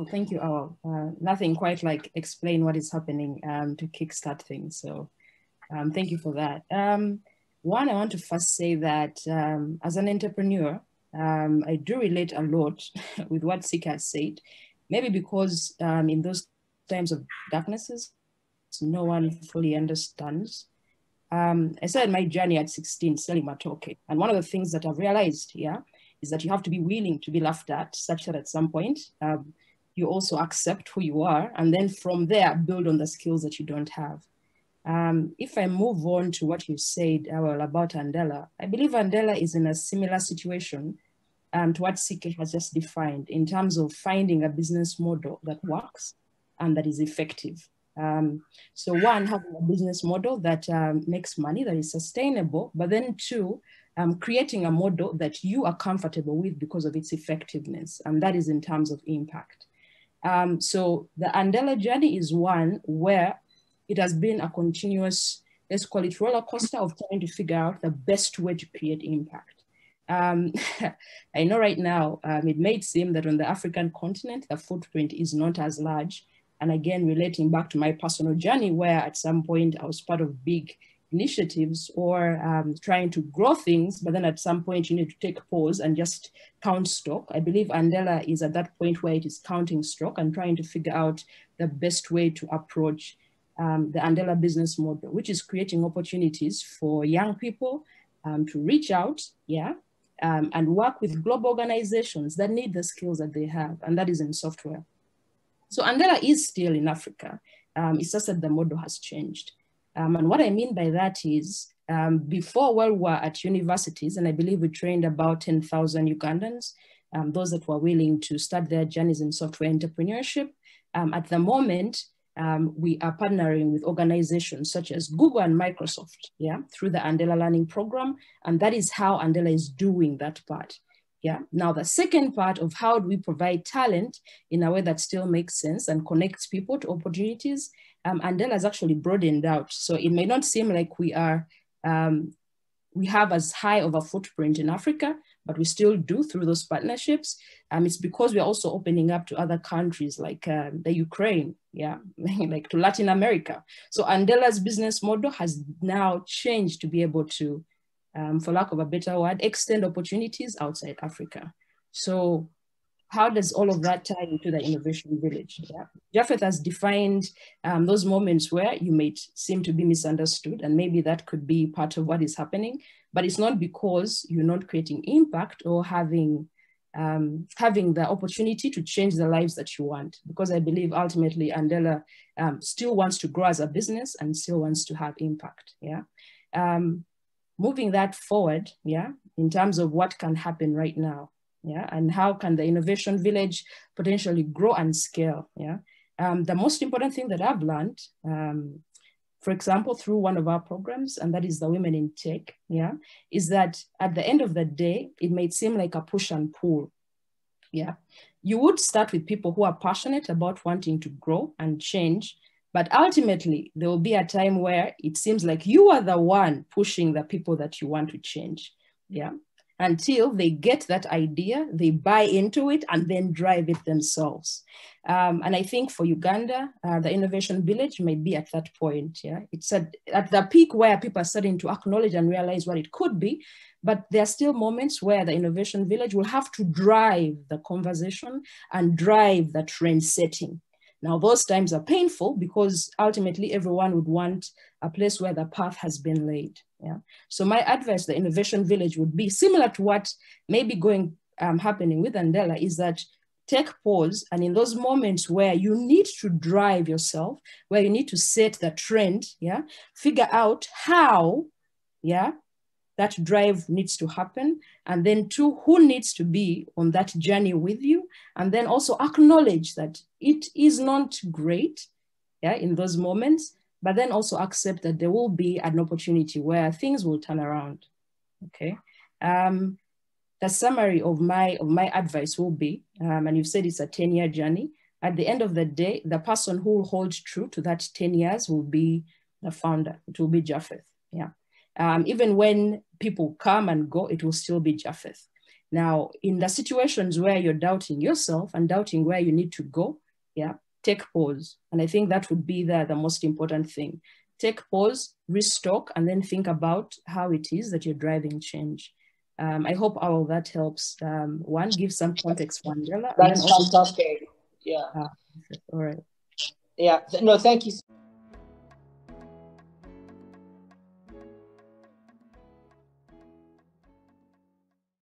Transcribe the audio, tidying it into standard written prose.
Well, thank you, Awal. Nothing quite like explain what is happening to kickstart things. So thank you for that. One, I want to first say that as an entrepreneur, I do relate a lot with what Sika has said, maybe because in those times of darknesses, no one fully understands. I started my journey at 16 selling matoke. And one of the things that I've realized here is that you have to be willing to be laughed at, such that at some point, you also accept who you are. And then from there, build on the skills that you don't have. If I move on to what you said about Andela, I believe Andela is in a similar situation to what CK has just defined in terms of finding a business model that works and that is effective. So one, having a business model that makes money, that is sustainable, but then two, creating a model that you are comfortable with because of its effectiveness, and that is in terms of impact. So the Andela journey is one where it has been a continuous, let's call it roller coaster of trying to figure out the best way to create impact. I know right now, it may seem that on the African continent, the footprint is not as large. And again, relating back to my personal journey, where at some point I was part of big initiatives or trying to grow things, but then at some point you need to take a pause and just count stock. I believe Andela is at that point where it is counting stock and trying to figure out the best way to approach the Andela business model, which is creating opportunities for young people to reach out, and work with global organizations that need the skills that they have, and that is in software. So Andela is still in Africa. It's just that the model has changed. And what I mean by that is before while we were at universities, and I believe we trained about 10,000 Ugandans, those that were willing to start their journeys in software entrepreneurship. At the moment, we are partnering with organizations such as Google and Microsoft, through the Andela Learning Program. And that is how Andela is doing that part. Now the second part of how do we provide talent in a way that still makes sense and connects people to opportunities, Andela has actually broadened out. So it may not seem like we are, we have as high of a footprint in Africa, but we still do through those partnerships. It's because we're also opening up to other countries like the Ukraine, like to Latin America. So Andela's business model has now changed to be able to, for lack of a better word, extend opportunities outside Africa. So how does all of that tie into the innovation village? Japheth has defined those moments where you may seem to be misunderstood, and maybe that could be part of what is happening, but it's not because you're not creating impact or having the opportunity to change the lives that you want, because I believe ultimately Andela still wants to grow as a business and still wants to have impact. Moving that forward, in terms of what can happen right now, and how can the innovation village potentially grow and scale, the most important thing that I've learned, for example, through one of our programs, and that is the Women in Tech, is that at the end of the day, it may seem like a push and pull, You would start with people who are passionate about wanting to grow and change, but ultimately, there will be a time where it seems like you are the one pushing the people that you want to change, until they get that idea, they buy into it, and then drive it themselves. And I think for Uganda, the Innovation Village might be at that point, It's at the peak where people are starting to acknowledge and realize what it could be, but there are still moments where the Innovation Village will have to drive the conversation and drive the trend setting. Now, those times are painful because ultimately everyone would want a place where the path has been laid. So my advice, the Innovation Village, would be similar to what may be happening with Andela, is that take pause, and in those moments where you need to drive yourself, where you need to set the trend, figure out how, that drive needs to happen, and then two, who needs to be on that journey with you, and then also acknowledge that it is not great, in those moments, but then also accept that there will be an opportunity where things will turn around. Okay. The summary of my advice will be, and you've said it's a 10-year journey. At the end of the day, the person who will hold true to that 10 years will be the founder. It will be Japheth. Even when people come and go, it will still be Japheth. Now, in the situations where you're doubting yourself and doubting where you need to go, yeah, take pause. And I think that would be the most important thing. Take pause, restock, and then think about how it is that you're driving change. I hope all of that helps. One, give some context for Angela. That's fantastic. Yeah. All right. Yeah. No, thank you